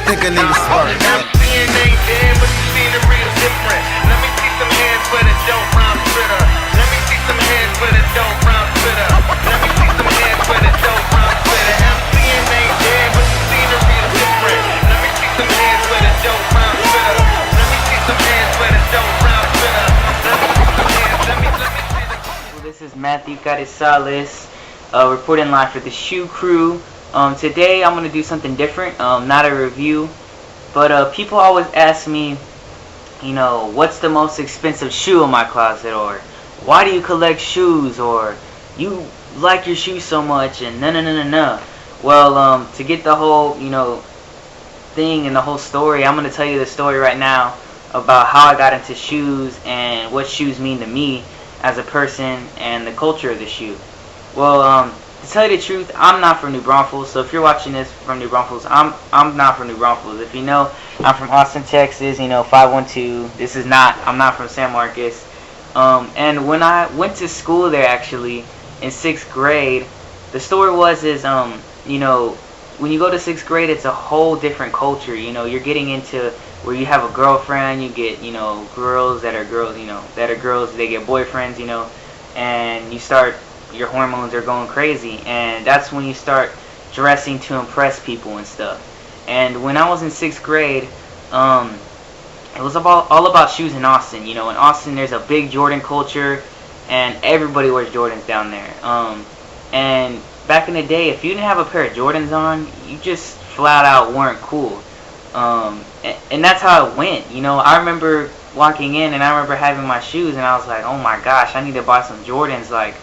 think I need a spark. I'm seeing ain't dead, but the scenery is different. Let me see some hands for the dope round Twitter. Let me see some hands for the dope round Twitter. Let me see some hands for the dope round Twitter. I'm seeing ain't dead, but the scenery is different. Let me see some hands for the dope round Twitter. Let me see some hands for the dope round Twitter. Let me see some hands. Let me see the. Well, this is Matthew Carizales, reporting live for the Shoe Crew. Today I'm gonna do something different. Not a review, but people always ask me, you know, what's the most expensive shoe in my closet, or why do you collect shoes, or you like your shoes so much, and no. Well, to get the whole, you know, thing and the whole story, I'm gonna tell you the story right now about how I got into shoes and what shoes mean to me as a person and the culture of the shoe. Well, to tell you the truth, I'm not from New Braunfels, so if you're watching this from New Braunfels, I'm not from New Braunfels. If you know, I'm from Austin, Texas, you know, 512. I'm not from San Marcos. And when I went to school there, actually, in 6th grade, the story is, you know, when you go to 6th grade, it's a whole different culture. You know, you're getting into where you have a girlfriend, you get, you know, girls, they get boyfriends, you know, and you start, your hormones are going crazy, and that's when you start dressing to impress people and stuff. And when I was in 6th grade, it was all about shoes in Austin. You know, in Austin there's a big Jordan culture, and everybody wears Jordans down there. And back in the day, if you didn't have a pair of Jordans on, you just flat out weren't cool. And that's how it went. You know, I remember walking in, and I remember having my shoes, and I was like, oh my gosh, I need to buy some Jordans. Like,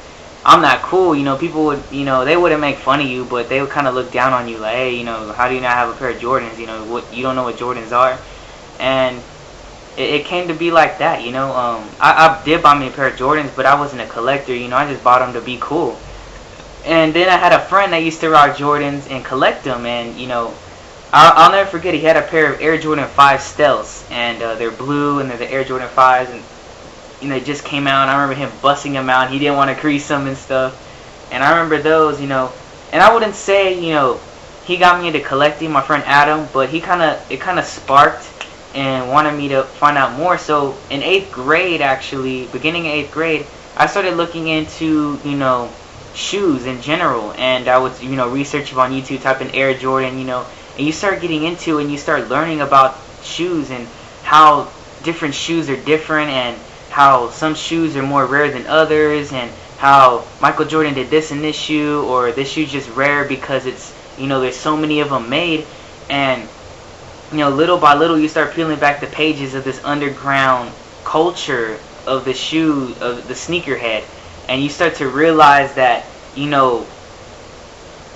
I'm not cool. You know, people would, you know, they wouldn't make fun of you, but they would kind of look down on you, like, hey, you know, how do you not have a pair of Jordans? You know, what, you don't know what Jordans are? And it came to be like that. You know, I did buy me a pair of Jordans, but I wasn't a collector. You know, I just bought them to be cool. And then I had a friend that used to rock Jordans and collect them, and you know, I'll never forget, he had a pair of Air Jordan 5 Stealths, and they're blue, and they're the Air Jordan 5s, and you know, they just came out, and I remember him busting them out. He didn't want to crease them and stuff, and I remember those, you know, and I wouldn't say, you know, he got me into collecting, my friend Adam, but it kind of sparked and wanted me to find out more. So in 8th grade, actually, beginning of 8th grade, I started looking into, you know, shoes in general, and I would, you know, research on YouTube, type in Air Jordan, you know, and you start getting into it, and you start learning about shoes and how different shoes are different, and how some shoes are more rare than others, and how Michael Jordan did this in this shoe, or this shoe's just rare because it's, you know, there's so many of them made. And you know, little by little, you start peeling back the pages of this underground culture of the shoe, of the sneakerhead, and you start to realize that, you know,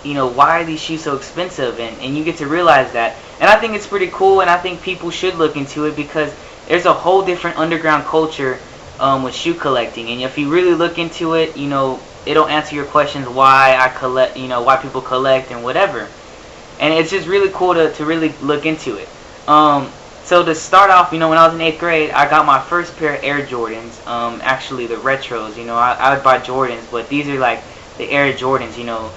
why are these shoes so expensive, and you get to realize that. And I think it's pretty cool, and I think people should look into it, because there's a whole different underground culture with shoe collecting. And if you really look into it, you know, it'll answer your questions why I collect, you know, why people collect and whatever. And it's just really cool to really look into it. So to start off, you know, when I was in 8th grade, I got my first pair of Air Jordans, actually the retros. You know, I would buy Jordans, but these are like the Air Jordans, you know,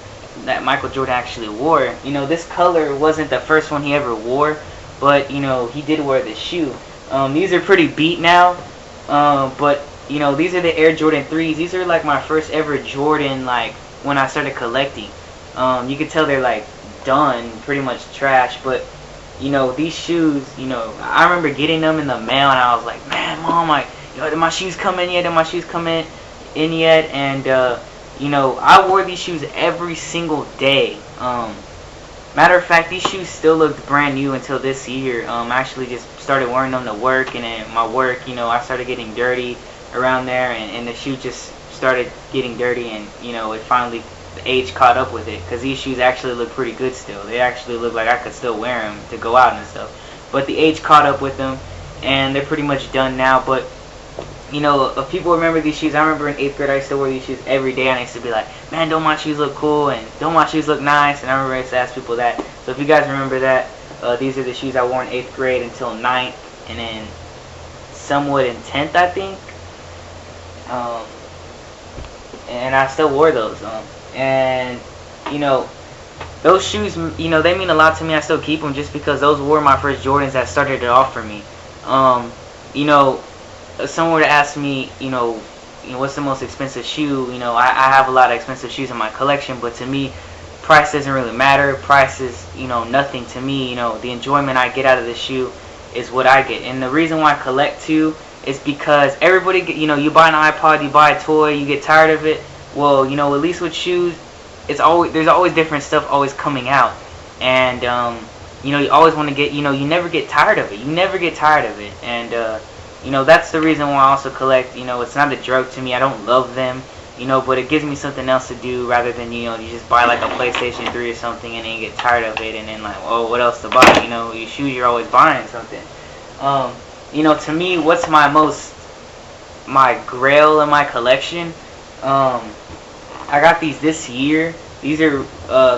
that Michael Jordan actually wore. You know, this color wasn't the first one he ever wore, but, you know, he did wear the shoe. These are pretty beat now, but, you know, these are the Air Jordan 3s. These are like my first ever Jordan, like, when I started collecting. You can tell they're like done, pretty much trash, but, you know, these shoes, you know, I remember getting them in the mail, and I was like, man, Mom, like, you know, did my shoes come in yet? Did my shoes come in yet? And, you know, I wore these shoes every single day. Matter of fact, these shoes still looked brand new until this year. I actually just started wearing them to work, and then my work, you know, I started getting dirty around there, and the shoe just started getting dirty, and, you know, it finally, the age caught up with it, because these shoes actually look pretty good still. They actually look like I could still wear them to go out and stuff. But the age caught up with them, and they're pretty much done now. But, you know, if people remember these shoes, I remember in 8th grade I used to wear these shoes every day, and I used to be like, man, don't my shoes look cool, and don't my shoes look nice? And I remember I used to ask people that. So if you guys remember that, these are the shoes I wore in 8th grade until 9th, and then somewhat in 10th, I think. And I still wore those. And, you know, those shoes, you know, they mean a lot to me. I still keep them just because those were my first Jordans that started it off for me. You know, if someone were to ask me, you know, what's the most expensive shoe? You know, I have a lot of expensive shoes in my collection, but to me, price doesn't really matter. Price is, you know, nothing to me. You know, the enjoyment I get out of the shoe is what I get. And the reason why I collect too is because everybody, you know, you buy an iPod, you buy a toy, you get tired of it. Well, you know, at least with shoes, there's always different stuff always coming out. And you know, you always want to get, you know, you never get tired of it. You never get tired of it. And you know, that's the reason why I also collect. You know, it's not a drug to me. I don't love them, you know, but it gives me something else to do rather than, you know, you just buy like a PlayStation 3 or something and then you get tired of it and then like, oh, what else to buy? You know, your shoes, you're always buying something. You know, to me, what's my grail in my collection? I got these this year. These are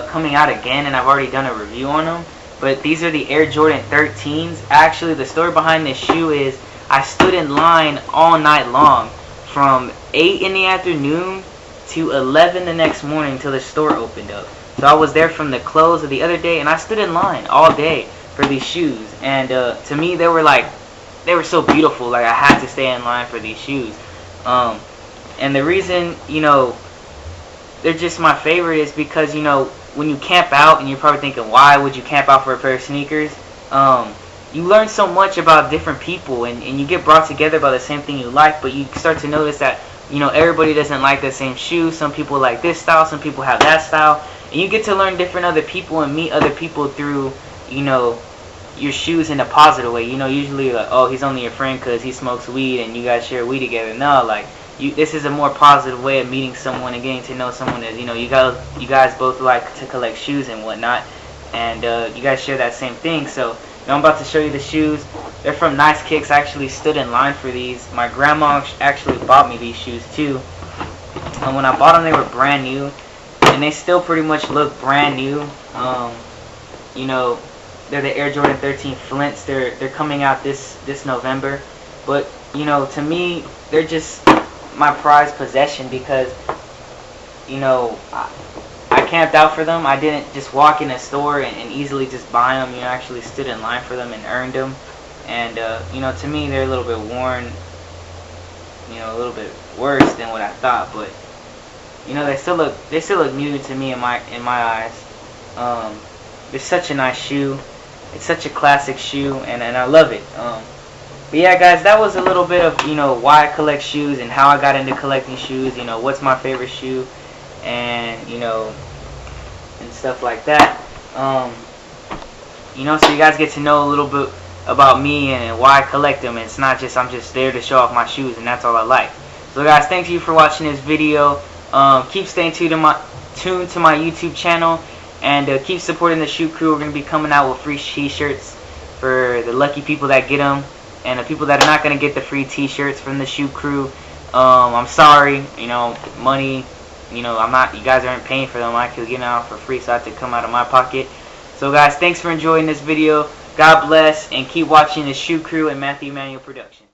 coming out again, and I've already done a review on them. But these are the Air Jordan 13s. Actually, the story behind this shoe is I stood in line all night long from 8 in the afternoon to 11 the next morning until the store opened up. So I was there from the close of the other day, and I stood in line all day for these shoes. And to me, they were so beautiful. Like, I had to stay in line for these shoes. And the reason, you know, they're just my favorite is because, you know, when you camp out, and you're probably thinking, why would you camp out for a pair of sneakers? You learn so much about different people, and you get brought together by the same thing you like, but you start to notice that, you know, everybody doesn't like the same shoes. Some people like this style, some people have that style, and you get to learn different other people and meet other people through, you know, your shoes in a positive way. You know, usually like, oh, he's only your friend because he smokes weed and you guys share weed together. No, like, this is a more positive way of meeting someone and getting to know someone. As you know, you guys both like to collect shoes and whatnot, and you guys share that same thing. So, you know, I'm about to show you the shoes. They're from Nice Kicks. I actually stood in line for these. My grandma actually bought me these shoes too, and when I bought them, they were brand new, and they still pretty much look brand new. You know, they're the Air Jordan 13 Flints. They're coming out this November, but you know, to me, they're just my prized possession because, you know, I camped out for them. I didn't just walk in a store and easily just buy them. You know, I actually stood in line for them and earned them. And you know, to me, they're a little bit worn, you know, a little bit worse than what I thought. But you know, they still look new to me in my eyes. It's such a nice shoe. It's such a classic shoe, and I love it. But yeah, guys, that was a little bit of, you know, why I collect shoes and how I got into collecting shoes. You know, what's my favorite shoe, and you know, and stuff like that. You know, so you guys get to know a little bit about me and why I collect them. And it's not just I'm just there to show off my shoes and that's all I like. So guys, thank you for watching this video. Keep staying tuned to my YouTube channel, and keep supporting the Shoe Crew. We're gonna be coming out with free t-shirts for the lucky people that get them. And the people that are not going to get the free t-shirts from the Shoe Crew, I'm sorry, you know, money, you know, you guys aren't paying for them. I could get them out for free, so I have to come out of my pocket. So guys, thanks for enjoying this video. God bless, and keep watching the Shoe Crew and Matthew Manuel Production.